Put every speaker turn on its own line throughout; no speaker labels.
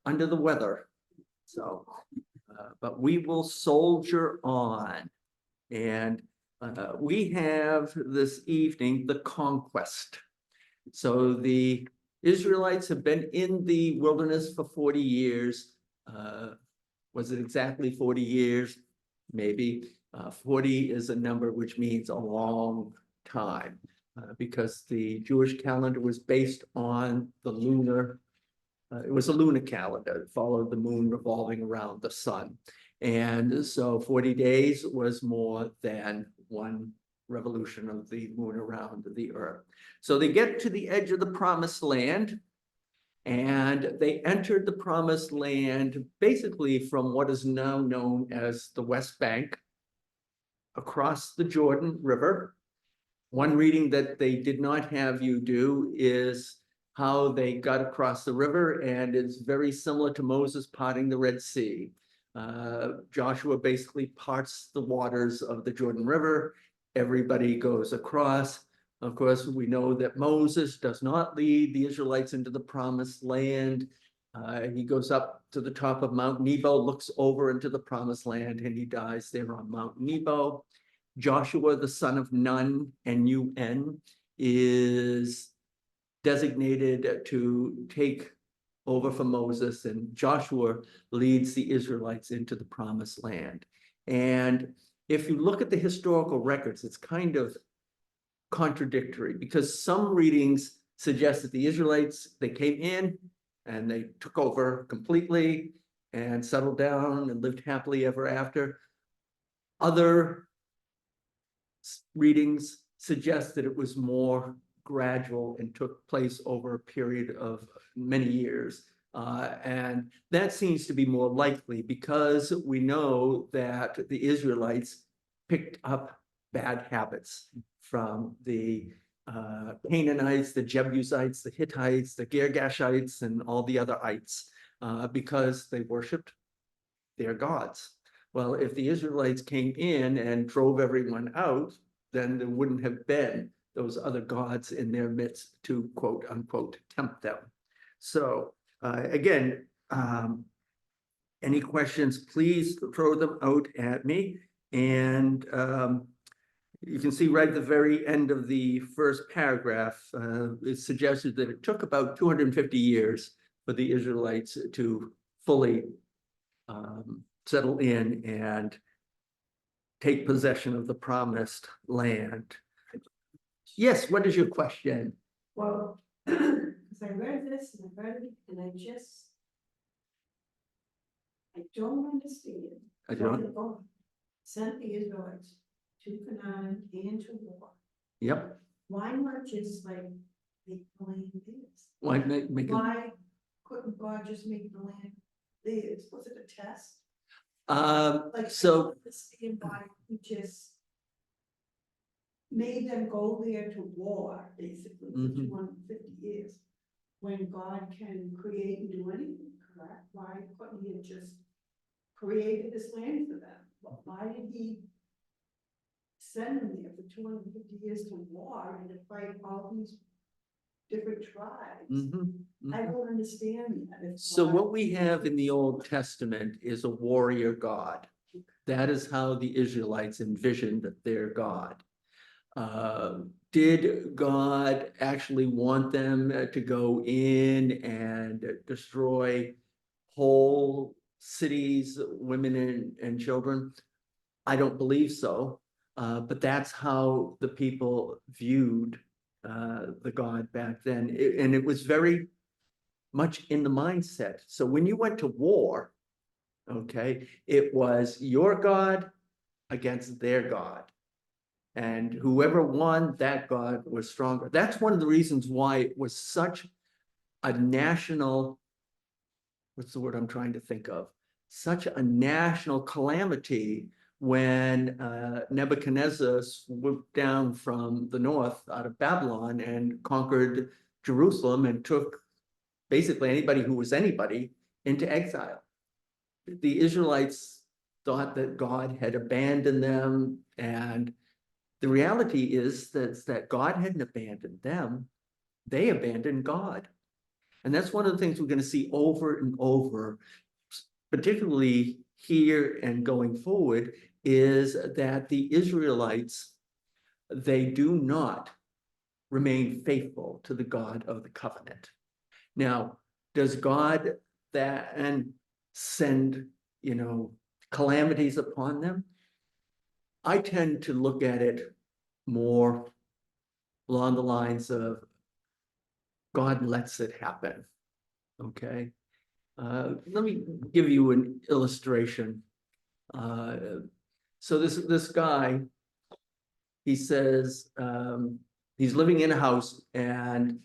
under the weather. So, but we will soldier on. And we have this evening the conquest. So the Israelites have been in the wilderness for 40 years. Was it exactly 40 years? Maybe. 40 is a number which means a long time, because the Jewish calendar was based on the lunar. It was a lunar calendar. It followed the moon revolving around the sun. And so 40 days was more than one revolution of the moon around the earth. So they get to the edge of the promised land, and they entered the promised land basically from what is now known as the West Bank, across the Jordan River. One reading that they did not have you do is how they got across the river, and it's very similar to Moses parting the Red Sea. Joshua basically parts the waters of the Jordan River. Everybody goes across. Of course, we know that Moses does not lead the Israelites into the promised land. He goes up to the top of Mount Nebo, looks over into the promised land, and he dies there on Mount Nebo. Joshua, the son of Nun, N-U-N, is designated to take over for Moses, and Joshua leads the Israelites into the promised land. And if you look at the historical records, it's kind of contradictory, because some readings suggest that the Israelites, they came in and they took over completely and settled down and lived happily ever after. Other readings suggest that it was more gradual and took place over a period of many years. And that seems to be more likely, because we know that the Israelites picked up bad habits from the Canaanites, the Jebusites, the Hittites, the Girgashites, and all the other ites, because they worshiped their gods. Well, if the Israelites came in and drove everyone out, then there wouldn't have been those other gods in their midst to quote unquote tempt them. So again, any questions, please throw them out at me. And you can see right at the very end of the first paragraph, it suggested that it took about 250 years for the Israelites to fully settle in and take possession of the promised land. Yes, what is your question?
Well, because I read this and I read it, and I don't understand.
I don't.
Why God sent the Israelites to Canaan and to war.
Yep.
Why not just like make the land theirs?
Why make it?
Why couldn't God just make the land theirs? Was it a test? Like,
So
I don't understand why he just made them go there to war, basically, for 250 years, when God can create and do anything, correct? Why couldn't he have just created this land for them? Why did he send them there for 250 years to war and to fight all these different tribes? I don't understand that.
So what we have in the Old Testament is a warrior God. That is how the Israelites envisioned their God. Did God actually want them to go in and destroy whole cities, women and children? I don't believe so. But that's how the people viewed the God back then. And it was very much in the mindset. So when you went to war, okay, it was your God against their God. And whoever won, that God was stronger. That's one of the reasons why it was such a national, what's the word I'm trying to think of? Such a national calamity when Nebuchadnezzar swooped down from the north out of Babylon and conquered Jerusalem and took basically anybody who was anybody into exile. The Israelites thought that God had abandoned them, and the reality is that God hadn't abandoned them. They abandoned God. And that's one of the things we're going to see over and over, particularly here and going forward, is that the Israelites, they do not remain faithful to the God of the covenant. Now, does God and send, calamities upon them? I tend to look at it more along the lines of God lets it happen. Okay. Let me give you an illustration. So this guy, he says he's living in a house and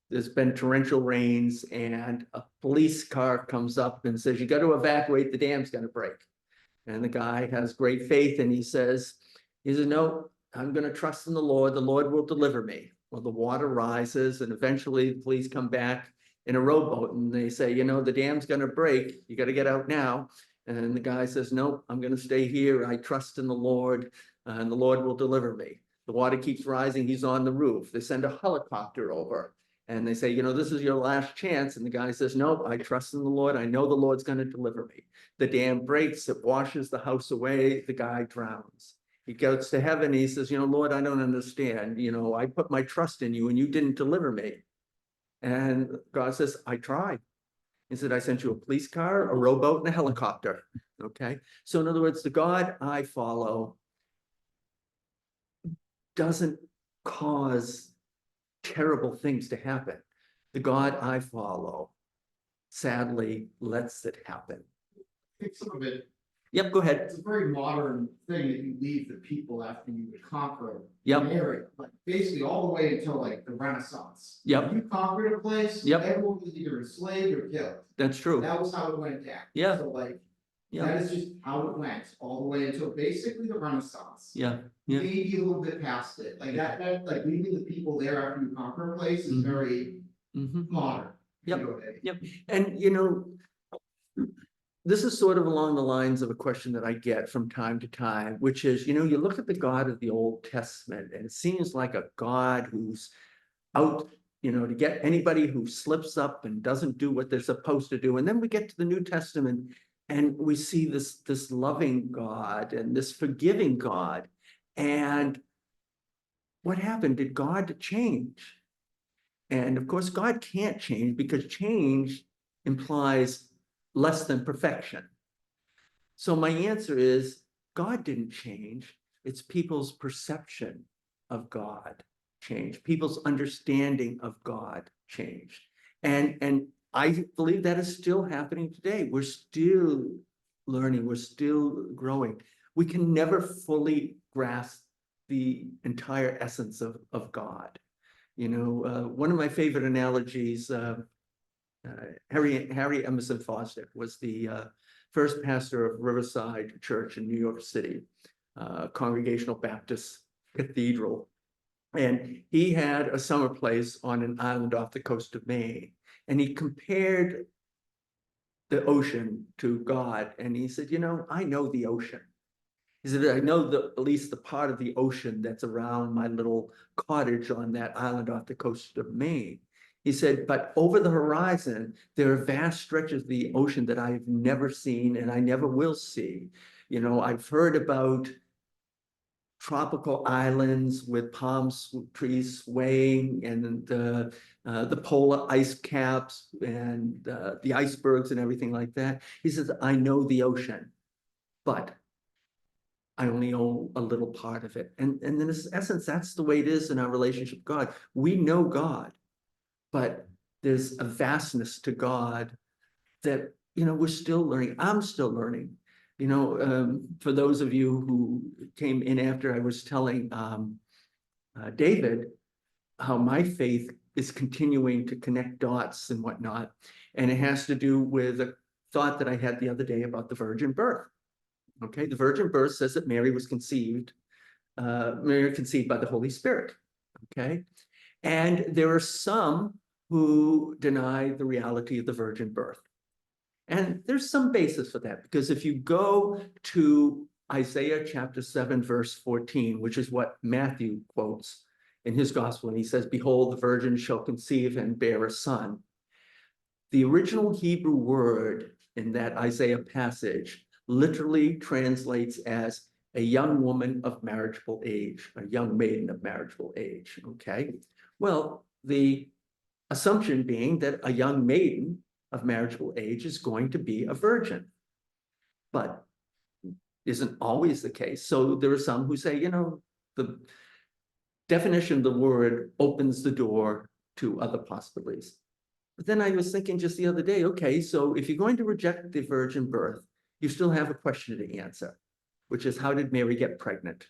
there's been torrential rains and a police car comes up and says, you got to evacuate, the dam's going to break. And the guy has great faith and he says, no, I'm going to trust in the Lord will deliver me. Well, the water rises and eventually the police come back in a rowboat and they say, the dam's going to break, you got to get out now. And the guy says, nope, I'm going to stay here. I trust in the Lord and the Lord will deliver me. The water keeps rising. He's on the roof. They send a helicopter over and they say, this is your last chance. And the guy says, nope, I trust in the Lord. I know the Lord's going to deliver me. The dam breaks. It washes the house away. The guy drowns. He goes to heaven. He says, Lord, I don't understand. I put my trust in you and you didn't deliver me. And God says, I tried. He said, I sent you a police car, a rowboat, and a helicopter. Okay. So in other words, the God I follow doesn't cause terrible things to happen. The God I follow sadly lets it happen.
I think some of it,
Yep, go ahead.
it's a very modern thing that you leave the people after you would conquer
Yep.
an area, like basically all the way until like the Renaissance.
Yep.
When you conquered a place,
Yep.
everyone was either enslaved or killed.
That's true.
That was how it went down.
Yeah.
So like,
Yeah.
that is just how it went, all the way until basically the Renaissance.
Yeah. Yeah.
Maybe a little bit past it, like that like leaving the people there after you conquer a place is
Mhm.
very modern.
Yep.
You know what I mean?
Yep. And this is sort of along the lines of a question that I get from time to time, which is, you look at the God of the Old Testament and it seems like a God who's out, to get anybody who slips up and doesn't do what they're supposed to do. And then we get to the New Testament and we see this loving God and this forgiving God. And what happened? Did God change? And of course, God can't change because change implies less than perfection. So my answer is God didn't change. It's people's perception of God changed. People's understanding of God changed. And I believe that is still happening today. We're still learning. We're still growing. We can never fully grasp the entire essence of God. One of my favorite analogies, Harry Emerson Foster was the first pastor of Riverside Church in New York City, Congregational Baptist Cathedral. And he had a summer place on an island off the coast of Maine. And he compared the ocean to God. And he said, I know the ocean. He said, I know at least the part of the ocean that's around my little cottage on that island off the coast of Maine. He said, but over the horizon, there are vast stretches of the ocean that I've never seen and I never will see. I've heard about tropical islands with palm trees swaying and the polar ice caps and the icebergs and everything like that. He says, I know the ocean, but I only know a little part of it. And in this essence, that's the way it is in our relationship with God. We know God, but there's a vastness to God that, we're still learning. I'm still learning. For those of you who came in after I was telling David how my faith is continuing to connect dots and whatnot. And it has to do with a thought that I had the other day about the virgin birth. Okay, the virgin birth says that Mary conceived by the Holy Spirit. Okay, and there are some who deny the reality of the virgin birth. And there's some basis for that, because if you go to Isaiah chapter 7, verse 14, which is what Matthew quotes in his gospel, and he says, behold, the virgin shall conceive and bear a son. The original Hebrew word in that Isaiah passage literally translates as a young woman of marriageable age, a young maiden of marriageable age, okay? Well, the assumption being that a young maiden of marriageable age is going to be a virgin. But isn't always the case. So there are some who say, the definition of the word opens the door to other possibilities. But then I was thinking just the other day, okay, so if you're going to reject the virgin birth, you still have a question to answer, which is how did Mary get pregnant?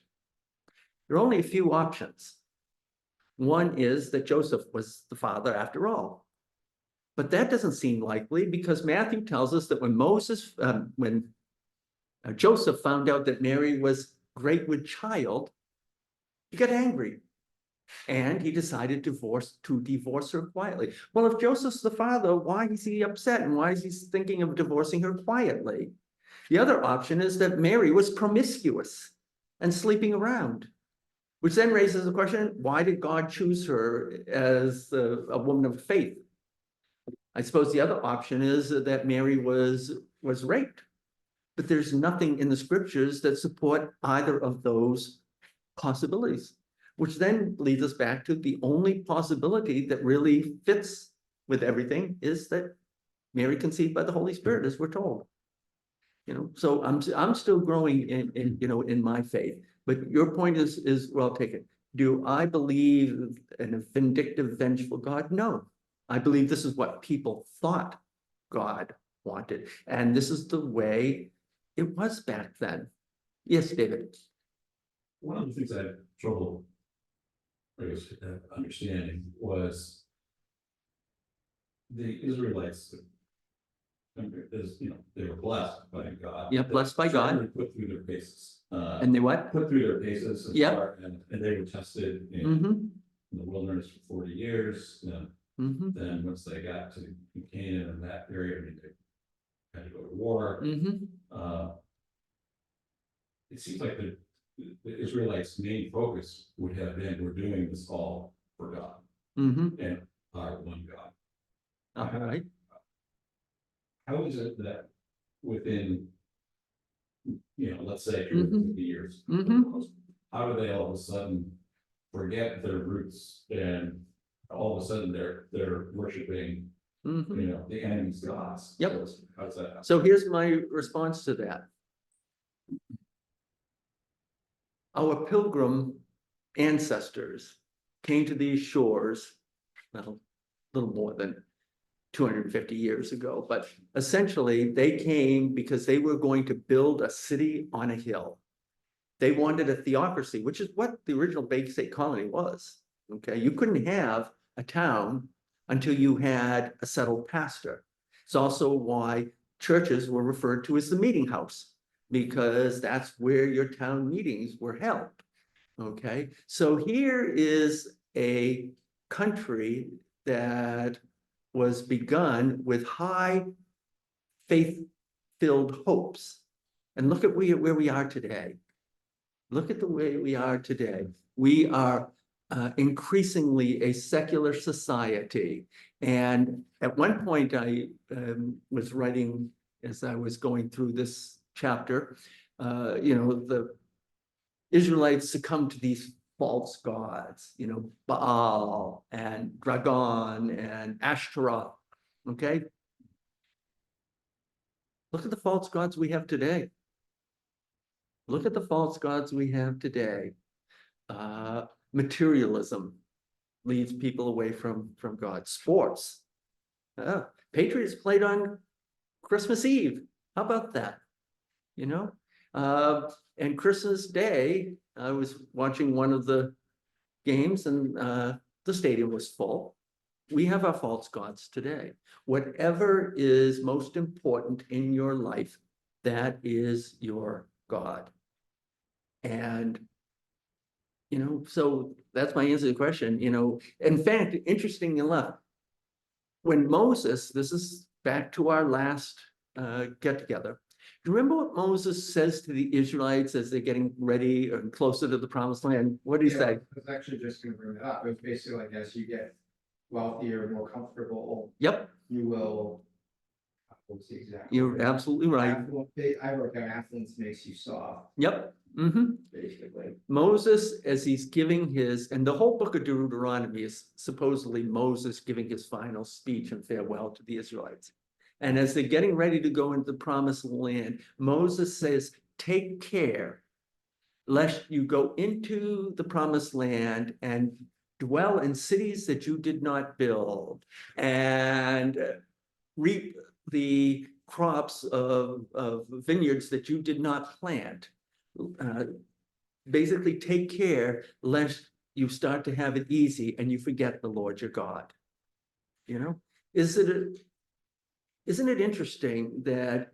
There are only a few options. One is that Joseph was the father after all. But that doesn't seem likely because Matthew tells us that when Joseph found out that Mary was great with child, he got angry. And he decided to divorce her quietly. Well, if Joseph's the father, why is he upset? And why is he thinking of divorcing her quietly? The other option is that Mary was promiscuous and sleeping around, which then raises the question, why did God choose her as a woman of faith? I suppose the other option is that Mary was raped, but there's nothing in the scriptures that support either of those possibilities. Which then leads us back to the only possibility that really fits with everything is that Mary conceived by the Holy Spirit, as we're told. So I'm still growing in my faith. But your point is well taken. Do I believe in a vindictive, vengeful God? No. I believe this is what people thought God wanted. And this is the way it was back then. Yes, David.
One of the things I had trouble, I guess, understanding was the Israelites, they were blessed by God.
Yeah, blessed by God.
They put through their paces.
And they what?
Put through their paces.
Yep.
And they were tested
Mm-hmm.
in the wilderness for 40 years.
Mm-hmm.
Then once they got to Canaan in that period, they had to go to war.
Mm-hmm.
It seems like the Israelites' main focus would have been, we're doing this all for God
Mm-hmm.
and our one God.
All right.
How is it that within, let's say
Mhm.
250 years,
Mhm.
how do they all of a sudden forget their roots and all of a sudden they're worshiping,
Mm-hmm.
the enemy's gods?
Yep.
So how's that happen?
So here's my response to that. Our pilgrim ancestors came to these shores, well, a little more than 250 years ago, but essentially they came because they were going to build a city on a hill. They wanted a theocracy, which is what the original Bay State colony was. Okay, you couldn't have a town until you had a settled pastor. It's also why churches were referred to as the meeting house, because that's where your town meetings were held. Okay, so here is a country that was begun with high faith-filled hopes. And look at where we are today. Look at the way we are today. We are increasingly a secular society. And at one point I was writing, as I was going through this chapter, the Israelites succumbed to these false gods, Baal and Dagon and Ashtaroth, okay? Look at the false gods we have today. Look at the false gods we have today. Materialism leads people away from God. Sports. Patriots played on Christmas Eve. How about that? And Christmas Day, I was watching one of the games and the stadium was full. We have our false gods today. Whatever is most important in your life, that is your God. And, so that's my answer to the question, in fact, interesting enough, when Moses, this is back to our last get together. Do you remember what Moses says to the Israelites as they're getting ready and closer to the promised land? What did he say?
I was actually just gonna bring that up. It was basically like, as you get wealthier, more comfortable,
Yep,
you will. What's the exact word?
you're absolutely right.
I wrote down affluence makes you soft,
Yep.
basically.
Moses, as he's giving his, and the whole book of Deuteronomy is supposedly Moses giving his final speech and farewell to the Israelites. And as they're getting ready to go into the promised land, Moses says, take care lest you go into the promised land and dwell in cities that you did not build and reap the crops of vineyards that you did not plant. Basically, take care lest you start to have it easy and you forget the Lord your God. You know, isn't it interesting that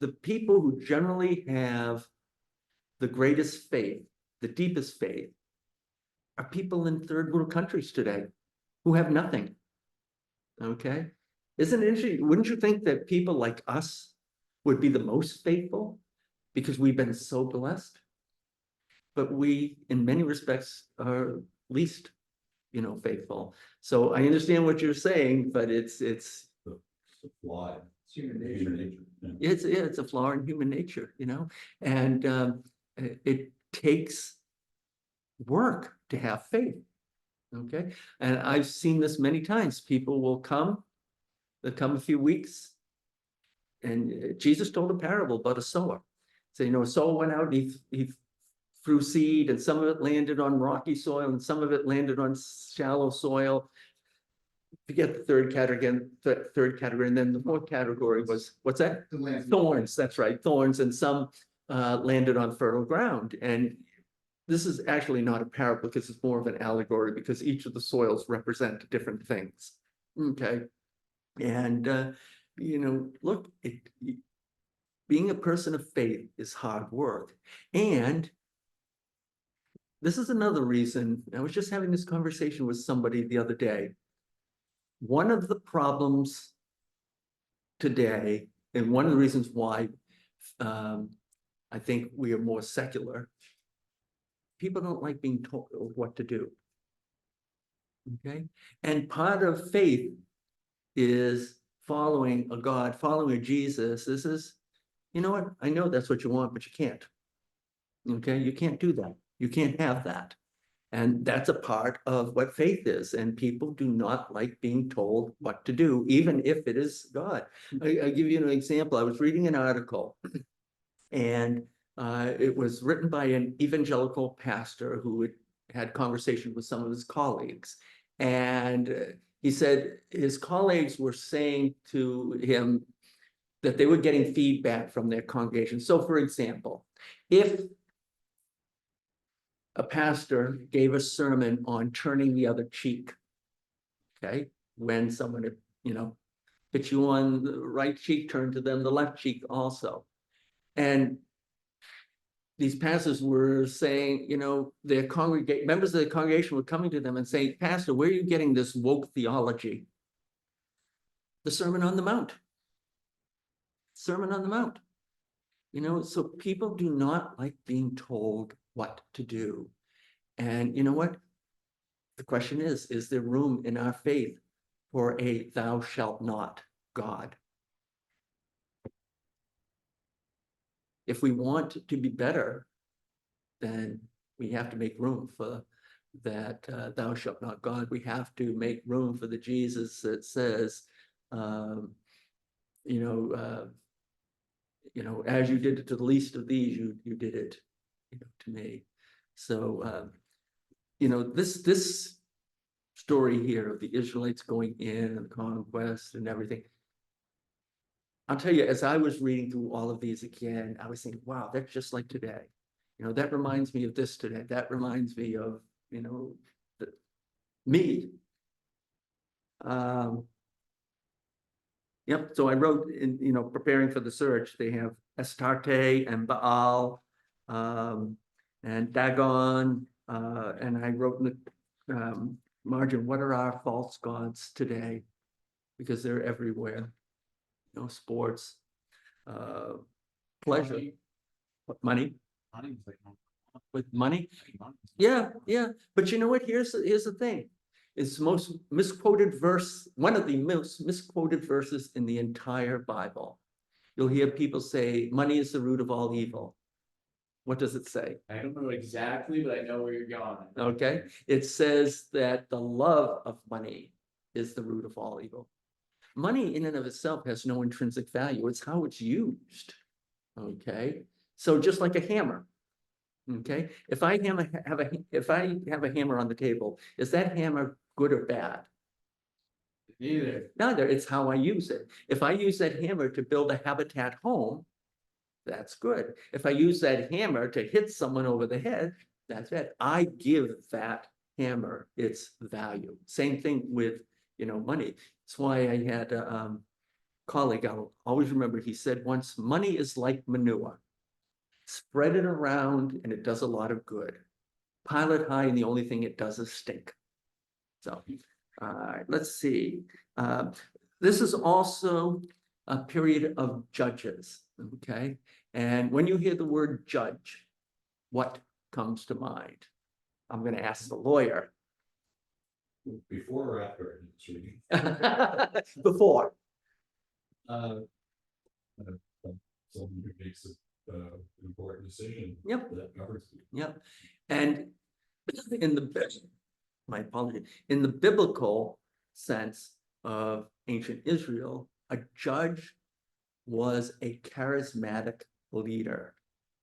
the people who generally have the greatest faith, the deepest faith, are people in third world countries today who have nothing? Okay, isn't it interesting? Wouldn't you think that people like us would be the most faithful because we've been so blessed? But we, in many respects, are least, faithful. So I understand what you're saying, but it's
Flawed.
It's human
Human
nature.
nature. Yeah.
it's a flaw in human nature, and it takes work to have faith. Okay, and I've seen this many times. People will come, they'll come a few weeks, and Jesus told a parable about a sower. So, a sower went out and he threw seed, and some of it landed on rocky soil, and some of it landed on shallow soil. Forget the third category, and then the fourth category was, what's that?
The land.
Thorns, that's right, thorns, and some landed on fertile ground. And this is actually not a parable because it's more of an allegory, because each of the soils represent different things. Okay. And, look, being a person of faith is hard work. And this is another reason, I was just having this conversation with somebody the other day. One of the problems today, and one of the reasons why I think we are more secular, people don't like being told what to do. Okay, and part of faith is following a God, following a Jesus. This is, you know what? I know that's what you want, but you can't. Okay, you can't do that. You can't have that. And that's a part of what faith is. And people do not like being told what to do, even if it is God. I'll give you an example. I was reading an article, and it was written by an evangelical pastor who had conversation with some of his colleagues. And he said his colleagues were saying to him that they were getting feedback from their congregation. So, for example, if a pastor gave a sermon on turning the other cheek, okay, when someone, hit you on the right cheek, turn to them the left cheek also. And these pastors were saying, their members of the congregation were coming to them and saying, Pastor, where are you getting this woke theology? The Sermon on the Mount. Sermon on the Mount. So people do not like being told what to do. And you know what? The question is there room in our faith for a thou shalt not God? If we want to be better, then we have to make room for that thou shalt not God. We have to make room for the Jesus that says, as you did it to the least of these, you did it, to me. So, this story here of the Israelites going in and the conquest and everything. I'll tell you, as I was reading through all of these again, I was thinking, wow, that's just like today. That reminds me of this today. That reminds me of, me. Yep. So I wrote in, preparing for the search, they have Astarte and Baal, and Dagon, and I wrote in the margin, what are our false gods today? Because they're everywhere. Sports, pleasure, money. With money, yeah. But you know what? Here's the thing. It's the most misquoted verse, one of the most misquoted verses in the entire Bible. You'll hear people say, money is the root of all evil. What does it say?
I don't know exactly, but I know where you're going.
Okay, it says that the love of money is the root of all evil. Money in and of itself has no intrinsic value. It's how it's used. Okay, so just like a hammer. Okay, if I if I have a hammer on the table, is that hammer good or bad?
Neither.
Neither, it's how I use it. If I use that hammer to build a habitat home, that's good. If I use that hammer to hit someone over the head, that's bad. I give that hammer its value. Same thing with, money. That's why I had a colleague, I'll always remember, he said once, money is like manure. Spread it around and it does a lot of good. Pile it high and the only thing it does is stink. So, let's see. This is also a period of judges, okay? And when you hear the word judge, what comes to mind? I'm going to ask the lawyer.
Before or after it's reading?
Before.
Someone who makes an important decision.
Yep.
That governs you.
Yep. And in my apology, in the biblical sense of ancient Israel, a judge was a charismatic leader.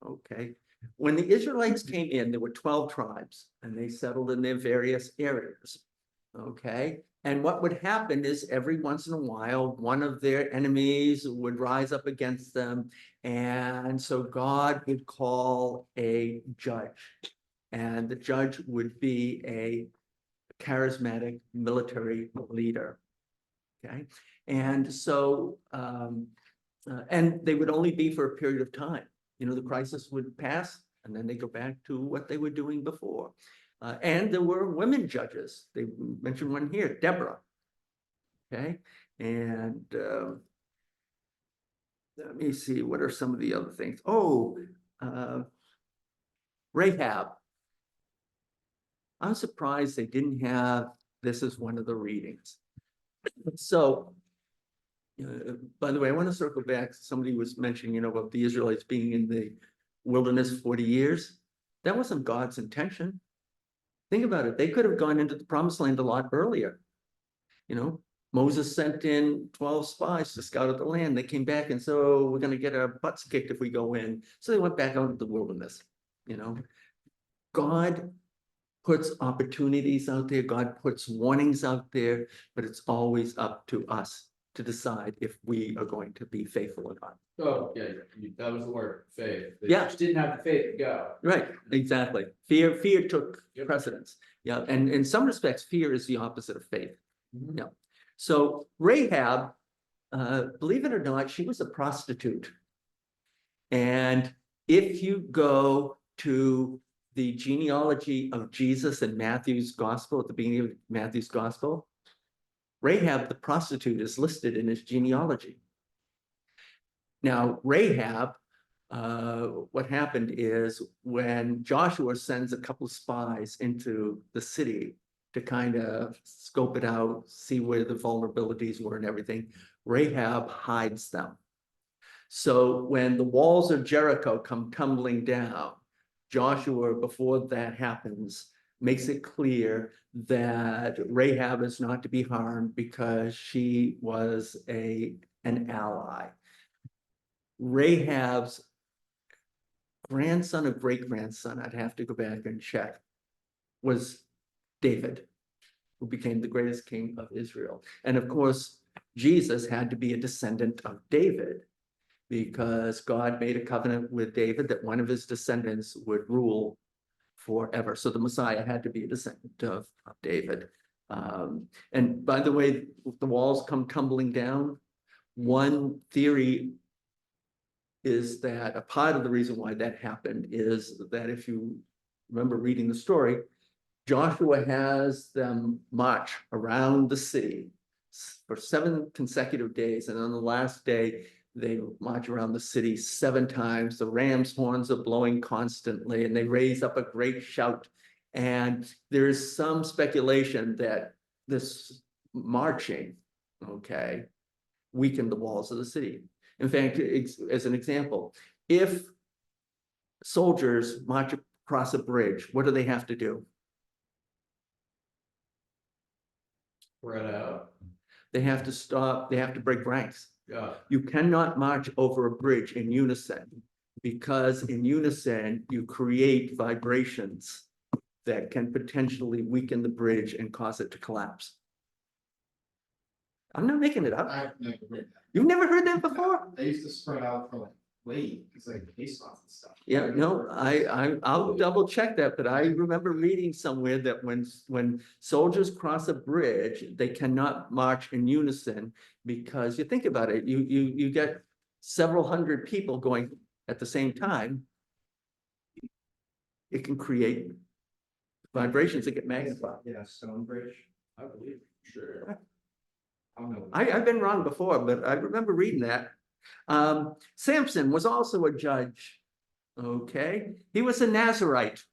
Okay. When the Israelites came in, there were 12 tribes and they settled in their various areas. Okay. And what would happen is every once in a while, one of their enemies would rise up against them. And so God would call a judge. And the judge would be a charismatic military leader. Okay. And so, and they would only be for a period of time. The crisis would pass and then they go back to what they were doing before. And there were women judges. They mentioned one here, Deborah. Okay. And let me see, what are some of the other things? Oh, Rahab. I'm surprised they didn't have this as one of the readings. So, by the way, I want to circle back. Somebody was mentioning, about the Israelites being in the wilderness 40 years. That wasn't God's intention. Think about it. They could have gone into the promised land a lot earlier. Moses sent in 12 spies to scout out the land. They came back and said, oh, we're going to get our butts kicked if we go in. So they went back out into the wilderness. God puts opportunities out there. God puts warnings out there, but it's always up to us to decide if we are going to be faithful or not.
Oh, yeah, that was the word, faith. They
Yeah.
just didn't have the faith to go.
Right, exactly. Fear took precedence. Yeah, and in some respects, fear is the opposite of faith.
Mhm.
Yeah. So Rahab, believe it or not, she was a prostitute. And if you go to the genealogy of Jesus in Matthew's gospel, at the beginning of Matthew's gospel, Rahab the prostitute is listed in his genealogy. Now, Rahab, what happened is when Joshua sends a couple of spies into the city to kind of scope it out, see where the vulnerabilities were and everything, Rahab hides them. So when the walls of Jericho come tumbling down, Joshua, before that happens, makes it clear that Rahab is not to be harmed because she was an ally. Rahab's grandson or great-grandson, I'd have to go back and check, was David, who became the greatest king of Israel. And of course, Jesus had to be a descendant of David because God made a covenant with David that one of his descendants would rule forever. So the Messiah had to be a descendant of David. And by the way, the walls come tumbling down. One theory is that a part of the reason why that happened is that if you remember reading the story, Joshua has them march around the city for 7 consecutive days. And on the last day, they march around the city 7 times. The ram's horns are blowing constantly, and they raise up a great shout. And there's some speculation that this marching, okay, weakened the walls of the city. In fact, as an example, if soldiers march across a bridge, what do they have to do?
Spread out.
They have to stop, they have to break ranks.
Yeah.
You cannot march over a bridge in unison, because in unison, you create vibrations that can potentially weaken the bridge and cause it to collapse. I'm not making it up.
I've never heard that.
You've never heard that before?
They used to spread out for like weight, it's like face off and stuff.
Yeah, no, I'll double check that, but I remember reading somewhere that when soldiers cross a bridge, they cannot march in unison, because you think about it, you get several hundred people going at the same time. It can create vibrations that get magnified.
Yeah, Stonebridge.
I believe, sure.
I don't know.
I've been wrong before, but I remember reading that. Samson was also a judge. Okay, he was a Nazirite.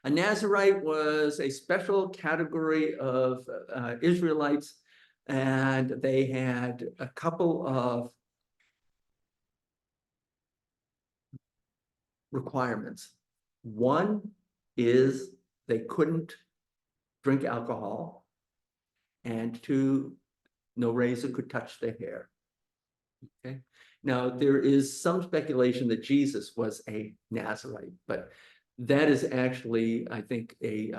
A Nazirite was a special category of Israelites, and they had a couple of requirements. One is they couldn't drink alcohol, and two, no razor could touch their hair. Okay, now there is some speculation that Jesus was a Nazarite, but that is actually, I think, a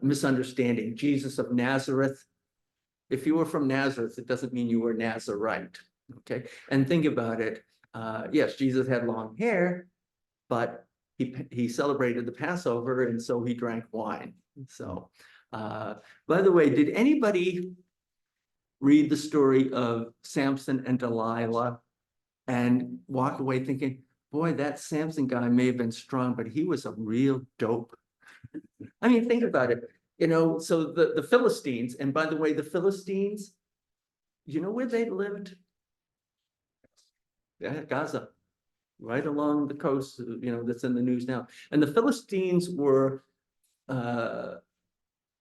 misunderstanding. Jesus of Nazareth, if you were from Nazareth, it doesn't mean you were Nazarite. Okay, and think about it. Yes, Jesus had long hair, but he celebrated the Passover, and so he drank wine. So, by the way, did anybody read the story of Samson and Delilah and walk away thinking, boy, that Samson guy may have been strong, but he was a real dope? I mean, think about it. You know, so the Philistines, and by the way, the Philistines, you know where they lived? Yeah, Gaza, right along the coast, you know, that's in the news now. And the Philistines were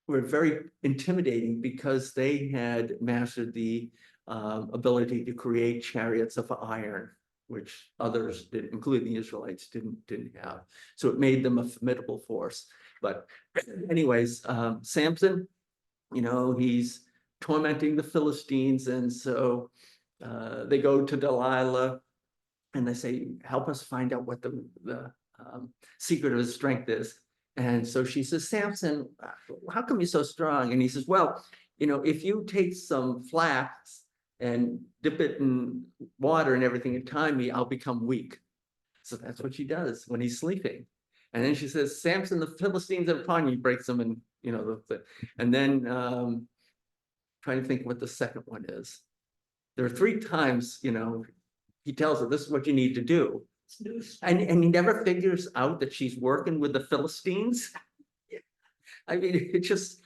very intimidating because they had mastered the ability to create chariots of iron, which others did, including the Israelites, didn't have. So it made them a formidable force. But anyways, Samson, you know, he's tormenting the Philistines, and so they go to Delilah and they say, help us find out what the secret of his strength is. And so she says, Samson, how come you're so strong? And he says, well, you know, if you take some flax and dip it in water and everything and tie me, I'll become weak. So that's what she does when he's sleeping. And then she says, Samson, the Philistines are upon you, breaks them, and you know, and then trying to think what the second one is. There are 3 times, you know, he tells her, this is what you need to do. And he never figures out that she's working with the Philistines. I mean, it just,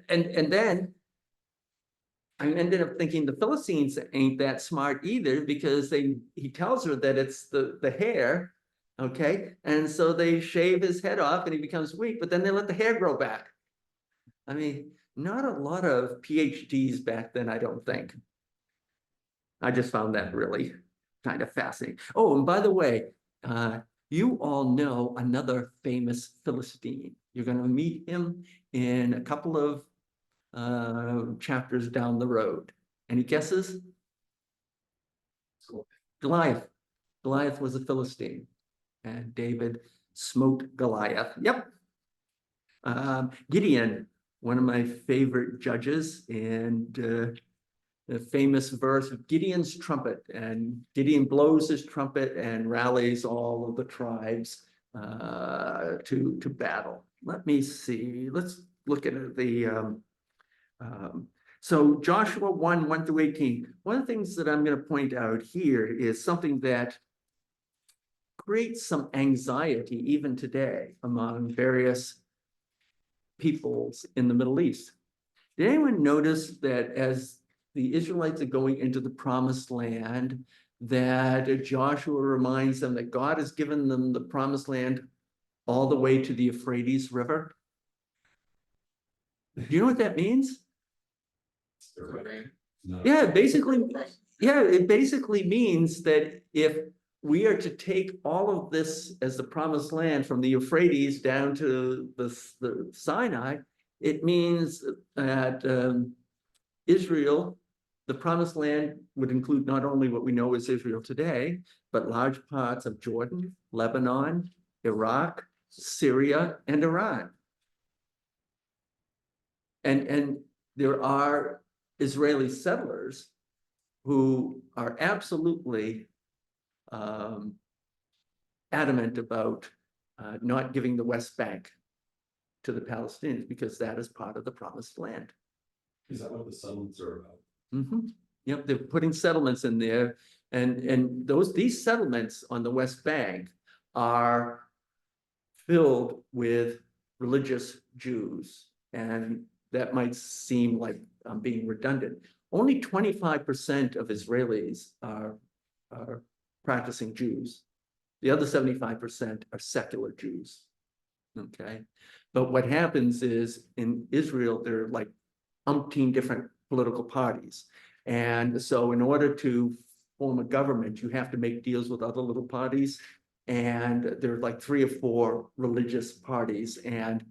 and then I ended up thinking the Philistines ain't that smart either, because he tells her that it's the hair, okay? And so they shave his head off and he becomes weak, but then they let the hair grow back. I mean, not a lot of PhDs back then, I don't think. I just found that really kind of fascinating. Oh, and by the way, you all know another famous Philistine. You're going to meet him in a couple of chapters down the road. Any guesses? Goliath. Goliath was a Philistine, and David smote Goliath. Yep. Gideon, one of my favorite judges, and the famous verse of Gideon's trumpet, and Gideon blows his trumpet and rallies all of the tribes to battle. Let me see. Let's look at the so Joshua 1:1-18. One of the things that I'm going to point out here is something that creates some anxiety even today among various peoples in the Middle East. Did anyone notice that as the Israelites are going into the promised land, that Joshua reminds them that God has given them the promised land all the way to the Euphrates River? Do you know what that means?
No.
Yeah, it basically means that if we are to take all of this as the promised land from the Euphrates down to the Sinai, it means that Israel, the promised land would include not only what we know as Israel today, but large parts of Jordan, Lebanon, Iraq, Syria, and Iran. And there are Israeli settlers who are absolutely adamant about not giving the West Bank to the Palestinians because that is part of the promised land.
Is that what the settlements are about?
Mhm. Yep, they're putting settlements in there, and these settlements on the West Bank are filled with religious Jews, and that might seem like I'm being redundant. Only 25% of Israelis are practicing Jews. The other 75% are secular Jews. Okay, but what happens is in Israel, there are like umpteen different political parties. And so in order to form a government, you have to make deals with other little parties. And there are like 3 or 4 religious parties, and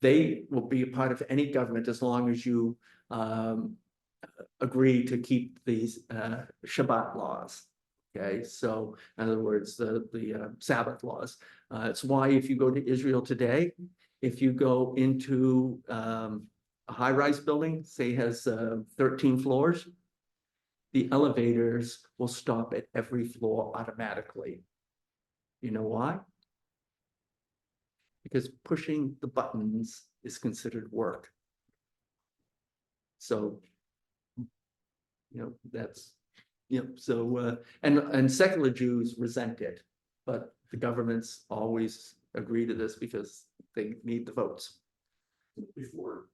they will be a part of any government as long as you agree to keep these Shabbat laws. Okay, so in other words, the Sabbath laws. It's why if you go to Israel today, if you go into a high-rise building, say has 13 floors, the elevators will stop at every floor automatically. You know why? Because pushing the buttons is considered work. So, that's, so, and secular Jews resent it, but the governments always agree to this because they need the votes.
Before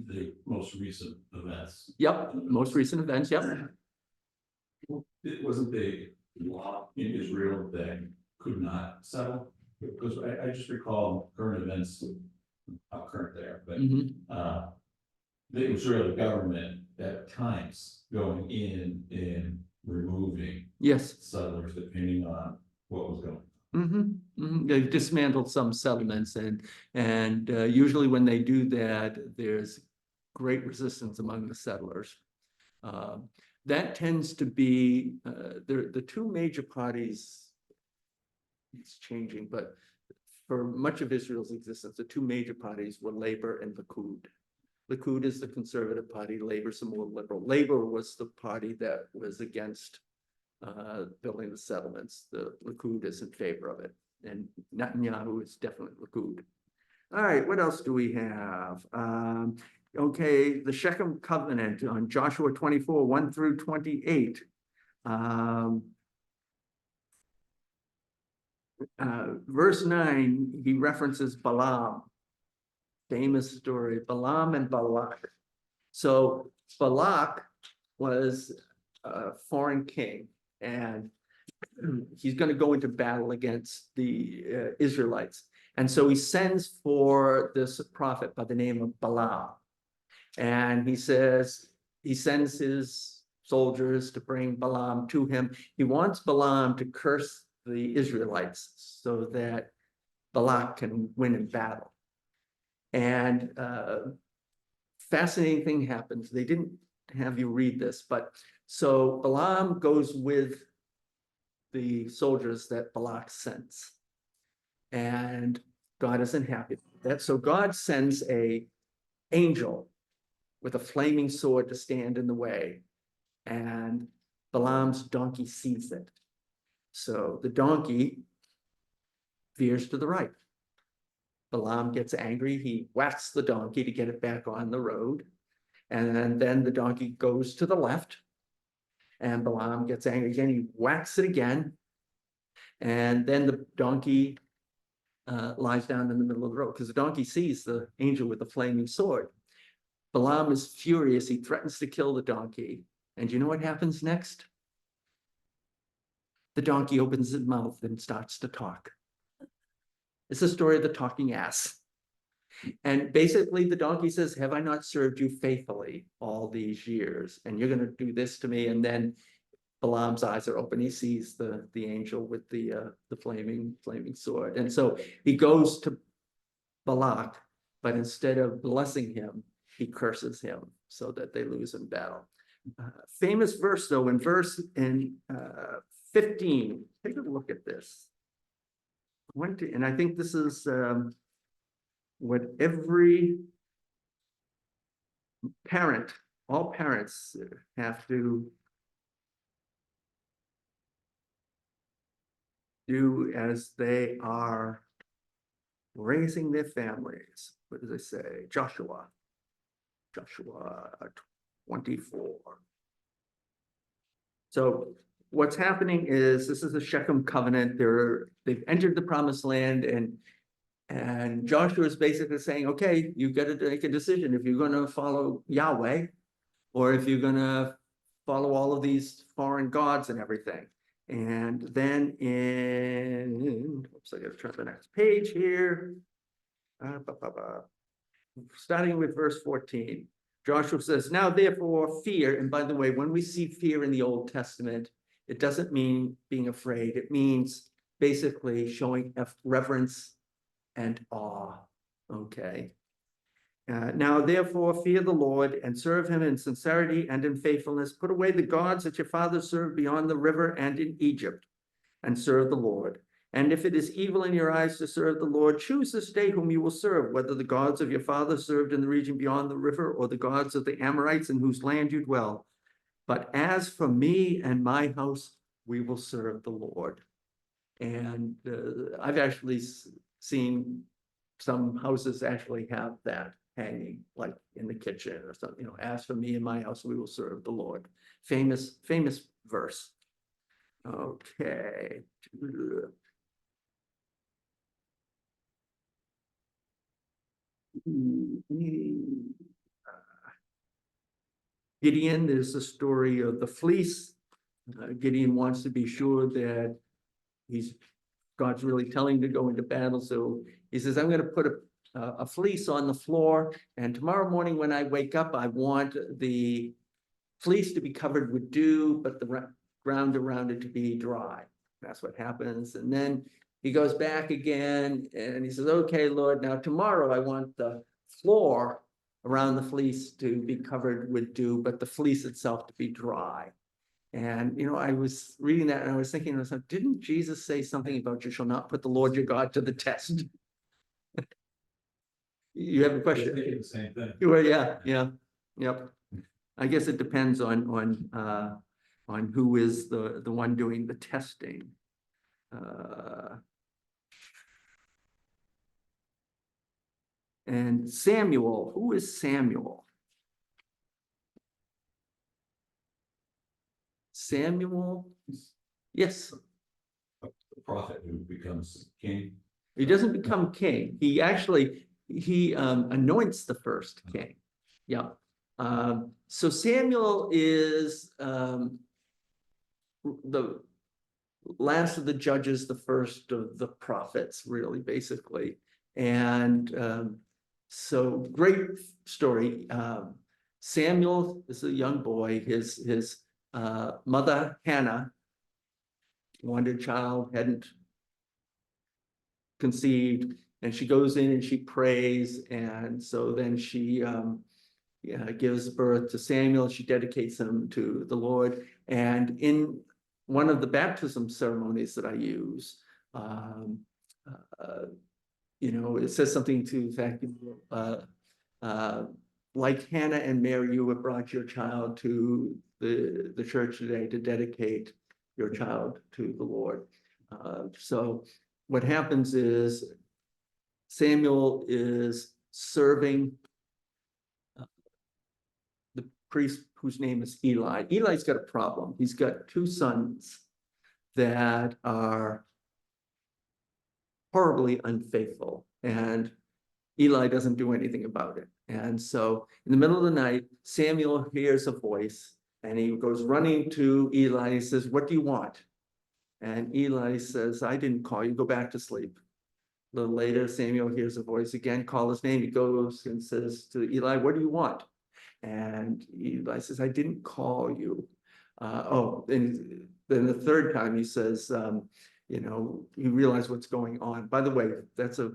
the most recent events.
Yep, most recent events, yep.
It wasn't the law in Israel that could not settle, because I just recall current events, not current there, but
Mhm.
the Israeli government at times going in and removing
Yes.
settlers depending on what was going on.
They've dismantled some settlements, and usually when they do that, there's great resistance among the settlers. That tends to be the 2 major parties. It's changing, but for much of Israel's existence, the 2 major parties were Labor and Likud. Likud is the conservative party, Labor's the more liberal. Labor was the party that was against building the settlements. The Likud is in favor of it, and Netanyahu is definitely Likud. All right, what else do we have? Okay, the Shechem covenant on Joshua 24, 1 through 28. Verse 9, he references Balaam. Famous story, Balaam and Balak. So Balak was a foreign king, and he's going to go into battle against the Israelites. And so he sends for this prophet by the name of Balaam. And he sends his soldiers to bring Balaam to him. He wants Balaam to curse the Israelites so that Balak can win in battle. And fascinating thing happens. They didn't have you read this, but so Balaam goes with the soldiers that Balak sends, and God isn't happy with that. So God sends an angel with a flaming sword to stand in the way, and Balaam's donkey sees it. So the donkey veers to the right. Balaam gets angry. He whacks the donkey to get it back on the road. And then the donkey goes to the left. And Balaam gets angry again. He whacks it again. And then the donkey lies down in the middle of the road because the donkey sees the angel with the flaming sword. Balaam is furious. He threatens to kill the donkey. And you know what happens next? The donkey opens his mouth and starts to talk. It's the story of the talking ass. And basically the donkey says, have I not served you faithfully all these years? And you're gonna do this to me? And then Balaam's eyes are open. He sees the angel with the flaming sword. And so he goes to Balak, but instead of blessing him, he curses him so that they lose in battle. Famous verse though, in 15, take a look at this. And I think this is what every parent, all parents have to do as they are raising their families. What does it say? Joshua 24. So what's happening is this is a Shechem covenant. They've entered the promised land, and Joshua is basically saying, okay, you've got to make a decision if you're going to follow Yahweh or if you're going to follow all of these foreign gods and everything. And then oops, I got to turn to the next page here. Starting with verse 14, Joshua says, now therefore fear. And by the way, when we see fear in the Old Testament, it doesn't mean being afraid. It means basically showing reverence and awe. Okay. Now therefore fear the Lord and serve him in sincerity and in faithfulness. Put away the gods that your fathers served beyond the river and in Egypt, and serve the Lord. And if it is evil in your eyes to serve the Lord, choose this day whom you will serve, whether the gods of your fathers served in the region beyond the river, or the gods of the Amorites in whose land you dwell. But as for me and my house, we will serve the Lord. And I've actually seen some houses actually have that hanging, like in the kitchen or something, as for me and my house, we will serve the Lord. Famous verse. Okay. Gideon, there's the story of the fleece. Gideon wants to be sure that God's really telling him to go into battle. So he says, I'm going to put a fleece on the floor, and tomorrow morning when I wake up, I want the fleece to be covered with dew, but the ground around it to be dry. That's what happens. And then he goes back again and he says, okay, Lord, now tomorrow I want the floor around the fleece to be covered with dew, but the fleece itself to be dry. And, I was reading that and I was thinking to myself, didn't Jesus say something about you shall not put the Lord your God to the test? You have a question?
Thinking the same thing.
Well, yeah, yep. I guess it depends on who is the one doing the testing. And Samuel, who is Samuel? Samuel, yes.
The prophet who becomes king.
He doesn't become king. He actually, anoints the first king. Yeah. So Samuel is the last of the judges, the first of the prophets, really, basically. And so great story. Samuel is a young boy. His mother, Hannah, wanted a child, hadn't conceived, and she goes in and she prays. And so then she gives birth to Samuel. She dedicates him to the Lord. And in one of the baptism ceremonies that I use, it says something to the fact, like Hannah and Mary, you have brought your child to the church today to dedicate your child to the Lord. So what happens is Samuel is serving the priest whose name is Eli. Eli's got a problem. He's got two sons that are horribly unfaithful, and Eli doesn't do anything about it. And so in the middle of the night, Samuel hears a voice and he goes running to Eli. He says, what do you want? And Eli says, I didn't call you, go back to sleep. A little later, Samuel hears a voice again, call his name. He goes and says to Eli, what do you want? And Eli says, I didn't call you. And then the third time he says, you realize what's going on. By the way, that's a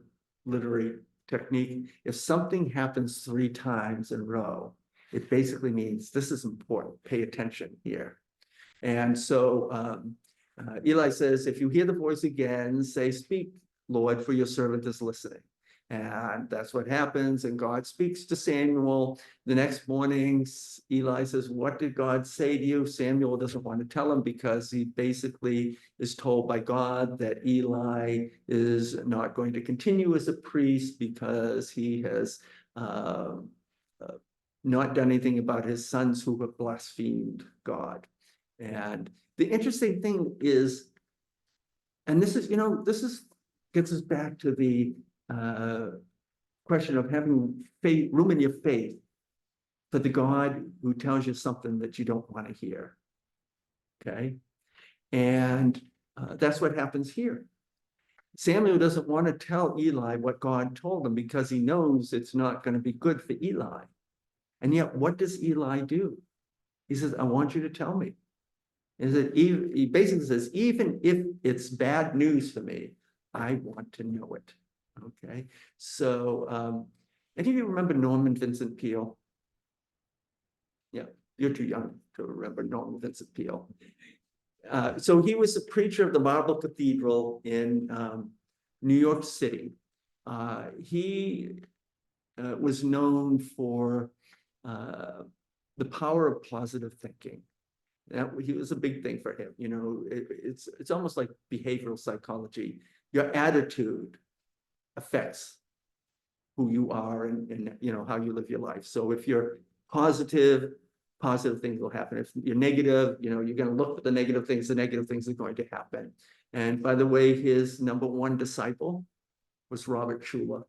literary technique. If something happens 3 times in a row, it basically means this is important. Pay attention here. And so Eli says, if you hear the voice again, say, speak, Lord, for your servant is listening. And that's what happens. And God speaks to Samuel. The next morning, Eli says, what did God say to you? Samuel doesn't want to tell him because he basically is told by God that Eli is not going to continue as a priest because he has not done anything about his sons who have blasphemed God. And the interesting thing is, and this is, gets us back to the question of having faith, room in your faith for the God who tells you something that you don't want to hear. Okay. And that's what happens here. Samuel doesn't want to tell Eli what God told him because he knows it's not going to be good for Eli. And yet, what does Eli do? He says, I want you to tell me. He basically says, even if it's bad news for me, I want to know it. Okay. So, any of you remember Norman Vincent Peale? Yeah, you're too young to remember Norman Vincent Peale. So he was a preacher of the Marble Cathedral in New York City. He was known for the power of positive thinking. That he was a big thing for him. It's almost like behavioral psychology. Your attitude affects who you are and how you live your life. So if you're positive things will happen. If you're negative, you're going to look for the negative things are going to happen. And by the way, his number 1 disciple was Robert Schuller,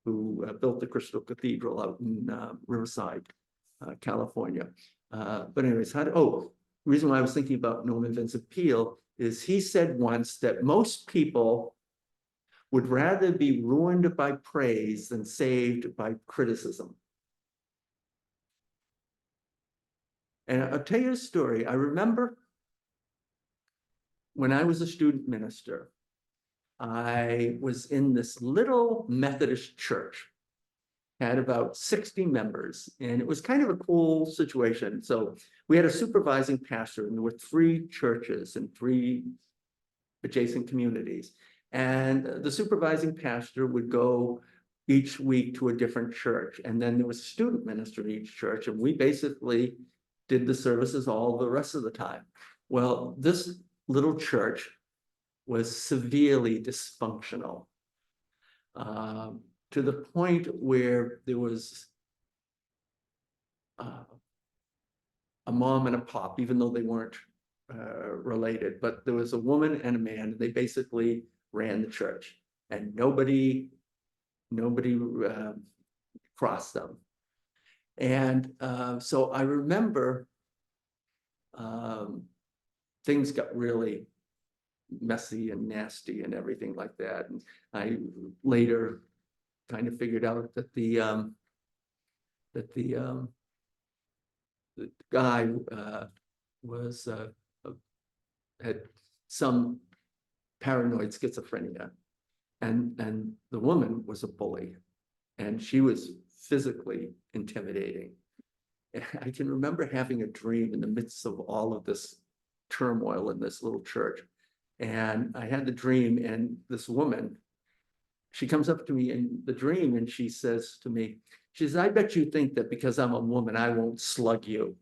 who built the Crystal Cathedral out in Riverside, California. But anyways, the reason why I was thinking about Norman Vincent Peale is he said once that most people would rather be ruined by praise than saved by criticism. And I'll tell you a story. I remember when I was a student minister, I was in this little Methodist church, had about 60 members, and it was kind of a cool situation. So we had a supervising pastor, and there were 3 churches and 3 adjacent communities. And the supervising pastor would go each week to a different church. And then there was a student minister in each church, and we basically did the services all the rest of the time. Well, this little church was severely dysfunctional, to the point where there was a mom and a pop, even though they weren't related, but there was a woman and a man, and they basically ran the church, and nobody crossed them. And so I remember things got really messy and nasty and everything like that. And I later kind of figured out that the guy was had some paranoid schizophrenia, and the woman was a bully, and she was physically intimidating. And I can remember having a dream in the midst of all of this turmoil in this little church. And I had the dream, and this woman, she comes up to me in the dream and she says to me, she says, I bet you think that because I'm a woman, I won't slug you.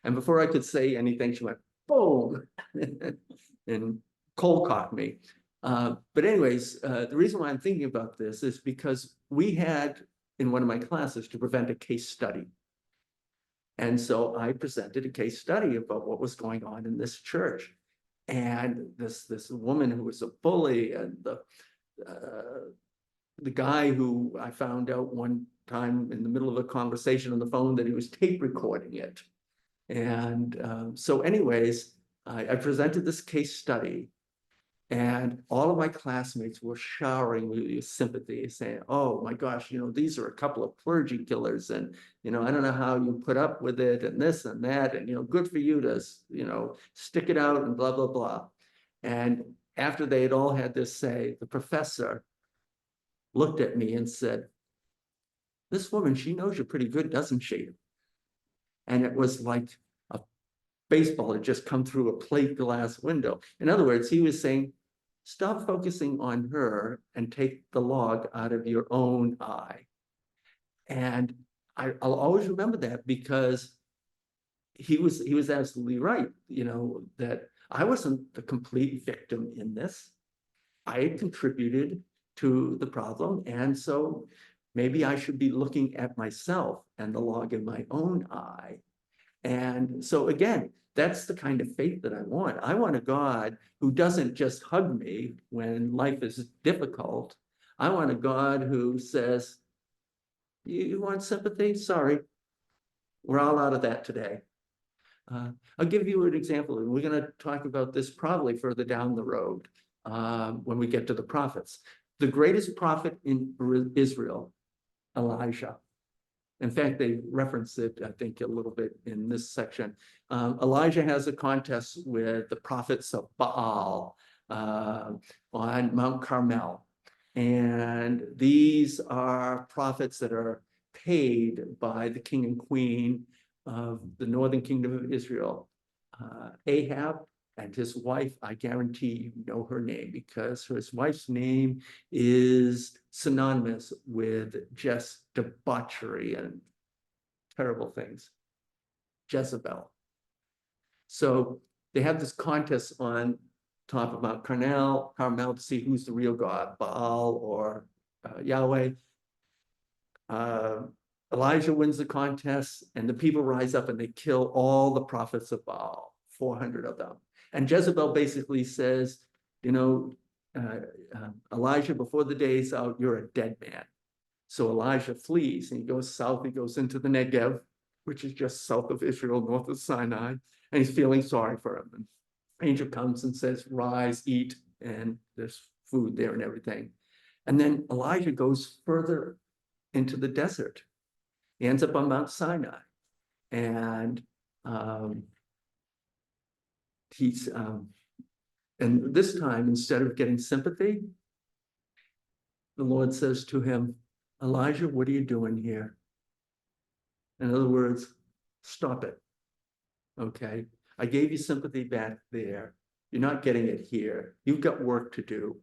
And before I could say anything, she went, boom, and cold cocked me. But anyways, the reason why I'm thinking about this is because we had in one of my classes to present a case study. And so I presented a case study about what was going on in this church. And this woman who was a bully, and the guy who I found out one time in the middle of a conversation on the phone that he was tape recording it. And so anyways, I presented this case study, And all of my classmates were showering me with sympathy, saying, oh my gosh, these are a couple of clergy killers, and I don't know how you put up with it, and this and that, and good for you to stick it out and blah, blah, blah. And after they had all had this say, the professor looked at me and said, this woman, she knows you pretty good, doesn't she? And it was like a baseball had just come through a plate glass window. In other words, he was saying, stop focusing on her and take the log out of your own eye. And I'll always remember that, because he was absolutely right, that I wasn't the complete victim in this. I had contributed to the problem, and so maybe I should be looking at myself and the log in my own eye. And so again, that's the kind of faith that I want. I want a God who doesn't just hug me when life is difficult. I want a God who says, you want sympathy? Sorry, we're all out of that today. I'll give you an example, and we're going to talk about this probably further down the road when we get to the prophets. The greatest prophet in Israel, Elijah. In fact, they reference it, I think, a little bit in this section. Elijah has a contest with the prophets of Baal on Mount Carmel. And these are prophets that are paid by the king and queen of the northern kingdom of Israel. Ahab and his wife, I guarantee you know her name, because his wife's name is synonymous with just debauchery and terrible things. Jezebel. So they have this contest on top of Mount Carmel to see who's the real God, Baal or Yahweh. Elijah wins the contest, and the people rise up and they kill all the prophets of Baal, 400 of them. And Jezebel basically says, Elijah, before the day is out, you're a dead man. So Elijah flees and he goes south. He goes into the Negev, which is just south of Israel, north of Sinai, and he's feeling sorry for him. And angel comes and says, rise, eat, and there's food there and everything. And then Elijah goes further into the desert. He ends up on Mount Sinai. And and this time, instead of getting sympathy, the Lord says to him, Elijah, what are you doing here? In other words, stop it. Okay, I gave you sympathy back there. You're not getting it here. You've got work to do.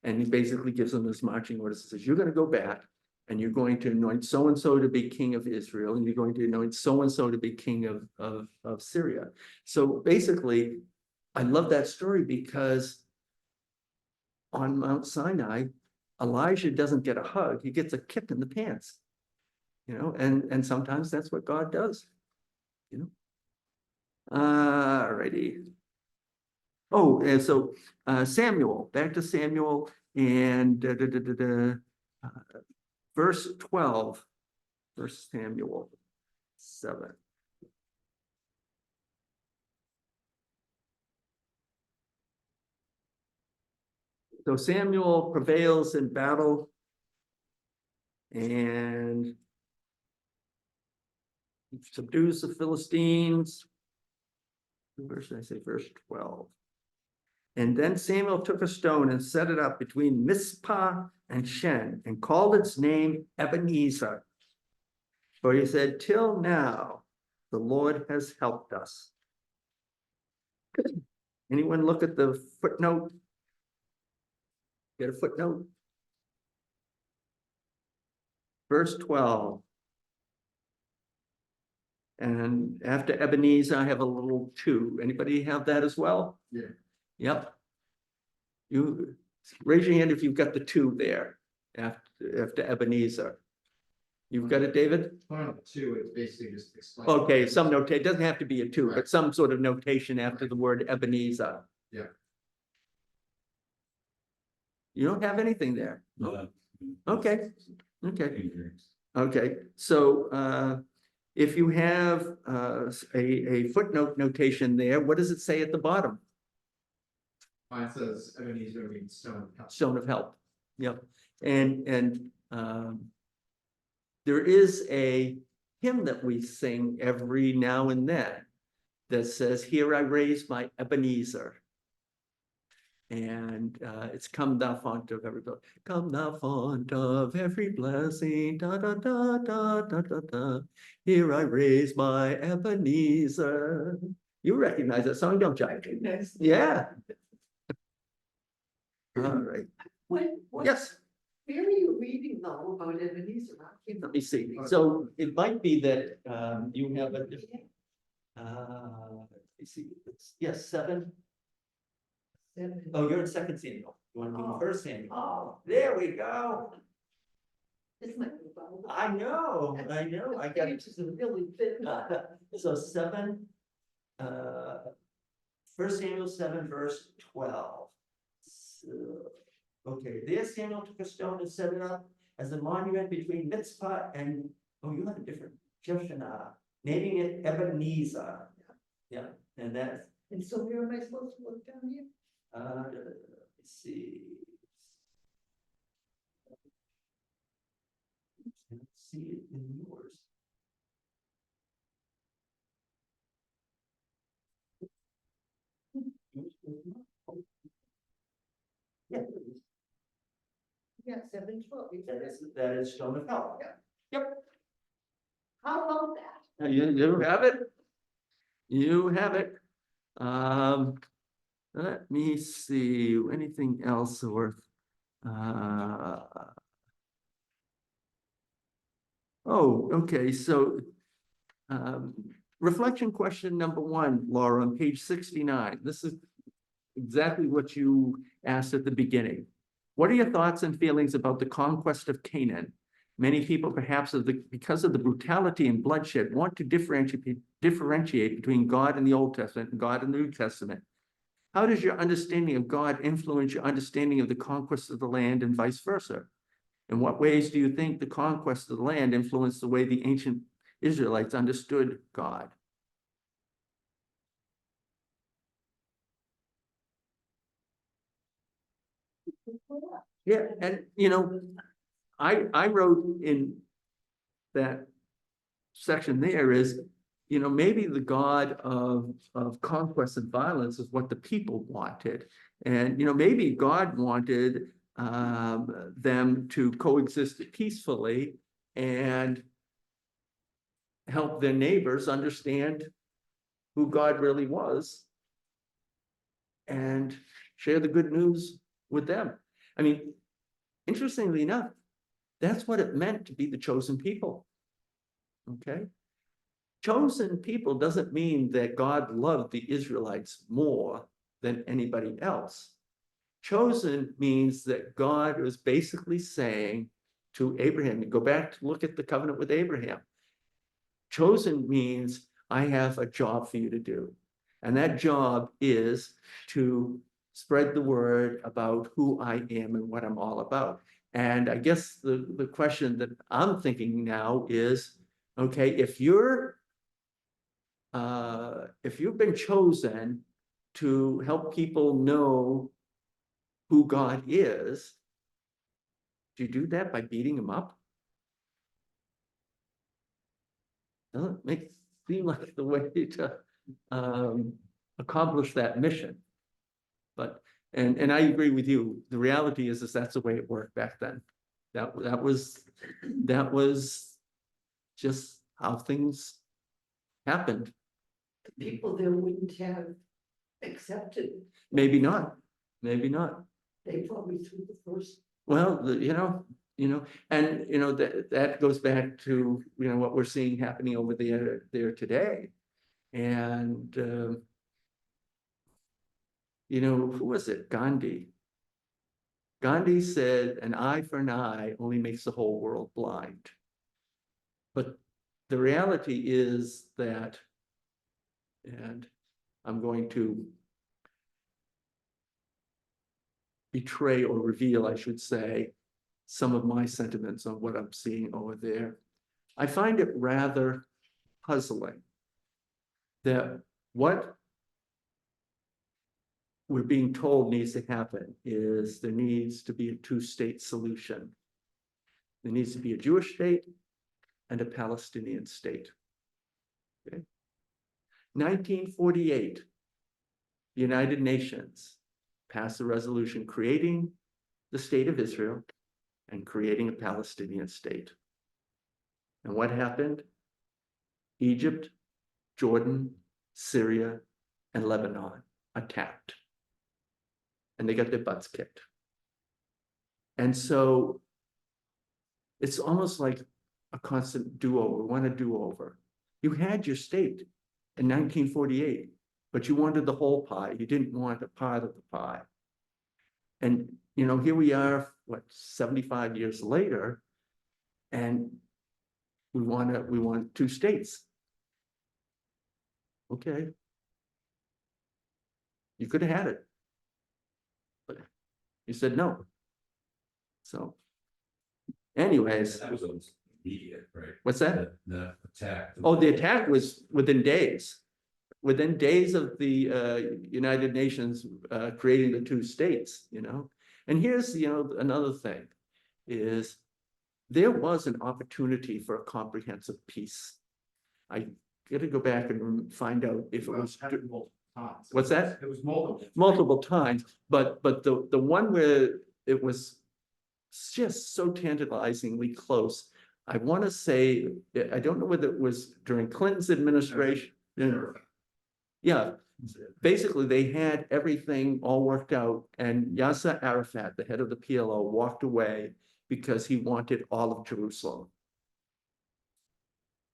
And he basically gives them this marching orders. He says, you're going to go back and you're going to anoint so-and-so to be king of Israel, and you're going to anoint so-and-so to be king of Syria. So basically, I love that story, because on Mount Sinai, Elijah doesn't get a hug. He gets a kick in the pants, and sometimes that's what God does, All righty. Oh, and so Samuel, back to Samuel, and verse 12, verse Samuel 7. So Samuel prevails in battle, and he subdues the Philistines. Where should I say? Verse 12. And then Samuel took a stone and set it up between Mizpah and Shen, and called its name Ebenezer. For he said, till now, the Lord has helped us. Anyone look at the footnote? Get a footnote? Verse 12. And after Ebenezer, I have a little 2. Anybody have that as well?
Yeah.
Yep. You raise your hand if you've got the 2 there after Ebenezer. You've got it, David?
Final 2, it's basically just explain.
Okay, some notation. It doesn't have to be a 2, but some sort of notation after the word Ebenezer.
Yeah.
You don't have anything there. Okay. Okay. Okay. So if you have a footnote notation there, what does it say at the bottom?
Mine says Ebenezer means stone.
Stone of help. Yep. And there is a hymn that we sing every now and then that says, "Here I raise my Ebenezer." And it's "Come thou font of every blessing, come thou font of every blessing, da da da da da da da. Here I raise my Ebenezer." You recognize that song, don't you? Yeah. All right. Yes.
Where are you reading though about Ebenezer?
Let me see. So it might be that you have a, let me see, yes, 7. Oh, you're in 2nd Samuel. You want to do
Oh.
1st Samuel?
Oh,
There we go.
this might be about.
I know, I got it.
This is really big.
So 7, 1 Samuel 7, verse 12. So, okay, there Samuel took a stone and set it up as a monument between Mitzpah and, oh, you have a different, Shushanah, naming it Ebenezer. Yeah, and that's,
And so where am I supposed to look down here?
let's see. Can't see it in yours. Yeah,
Yeah, 7:12.
that is stone of help. Yep.
How about that?
You have it. You have it. Let me see, anything else worth? Oh, okay, so reflection question number 1, Laura, on page 69. This is exactly what you asked at the beginning. What are your thoughts and feelings about the conquest of Canaan? Many people, perhaps because of the brutality and bloodshed, want to differentiate between God in the Old Testament and God in the New Testament. How does your understanding of God influence your understanding of the conquest of the land and vice versa? In what ways do you think the conquest of the land influenced the way the ancient Israelites understood God? Yeah, and I wrote in that section there is, maybe the God of conquest and violence is what the people wanted. And, maybe God wanted them to coexist peacefully and help their neighbors understand who God really was and share the good news with them. I mean, interestingly enough, that's what it meant to be the chosen people. Okay. Chosen people doesn't mean that God loved the Israelites more than anybody else. Chosen means that God was basically saying to Abraham, go back to look at the covenant with Abraham. Chosen means I have a job for you to do. And that job is to spread the word about who I am and what I'm all about. And I guess the question that I'm thinking now is, okay, if you've been chosen to help people know who God is, do you do that by beating them up? Doesn't seem like the way to accomplish that mission. But and I agree with you. The reality is that's the way it worked back then. That was just how things happened.
The people there wouldn't have accepted.
Maybe not. Maybe not.
They probably threw the first.
Well, and that goes back to what we're seeing happening over there today. And who was it? Gandhi. Gandhi said, an eye for an eye only makes the whole world blind. But the reality is that, and I'm going to betray or reveal, I should say, some of my sentiments on what I'm seeing over there. I find it rather puzzling that what we're being told needs to happen is there needs to be a two-state solution. There needs to be a Jewish state and a Palestinian state. Okay. 1948, the United Nations passed a resolution creating the state of Israel and creating a Palestinian state. And what happened? Egypt, Jordan, Syria, and Lebanon attacked. And they got their butts kicked. And so it's almost like a constant do-over. We want a do-over. You had your state in 1948, but you wanted the whole pie. You didn't want a part of the pie. And, you know, here we are, what, 75 years later, and we want two states. Okay. You could have had it, but you said no. So anyways,
That was almost immediate, right?
what's that?
The attack.
Oh, the attack was within days. Within days of the United Nations creating the two states, you know. And here's, you know, another thing is there was an opportunity for a comprehensive peace. I got to go back and find out if it was
Multiple times.
What's that?
It was multiple.
multiple times, but the one where it was just so tantalizingly close. I want to say, I don't know whether it was during Clinton's administration. Yeah, basically they had everything all worked out, and Yasser Arafat, the head of the PLO, walked away because he wanted all of Jerusalem.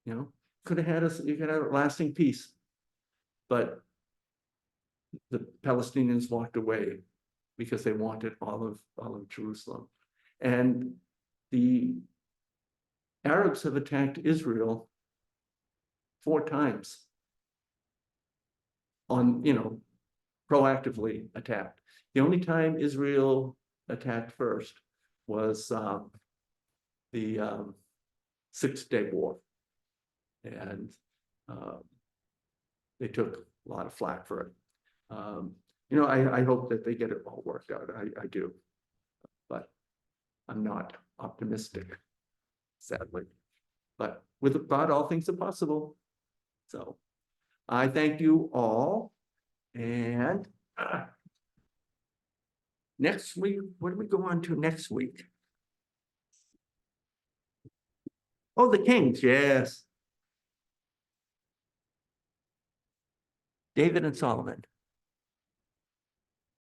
You know, could have had you could have a lasting peace, but the Palestinians walked away because they wanted all of Jerusalem. And the Arabs have attacked Israel 4 times on, you know, proactively attacked. The only time Israel attacked first was the Six-Day War. And they took a lot of flack for it. You know, I hope that they get it all worked out. I do. But I'm not optimistic, sadly. But with God, all things are possible. So I thank you all. And next week, what do we go on to next week? Oh, the Kings, yes. David and Solomon.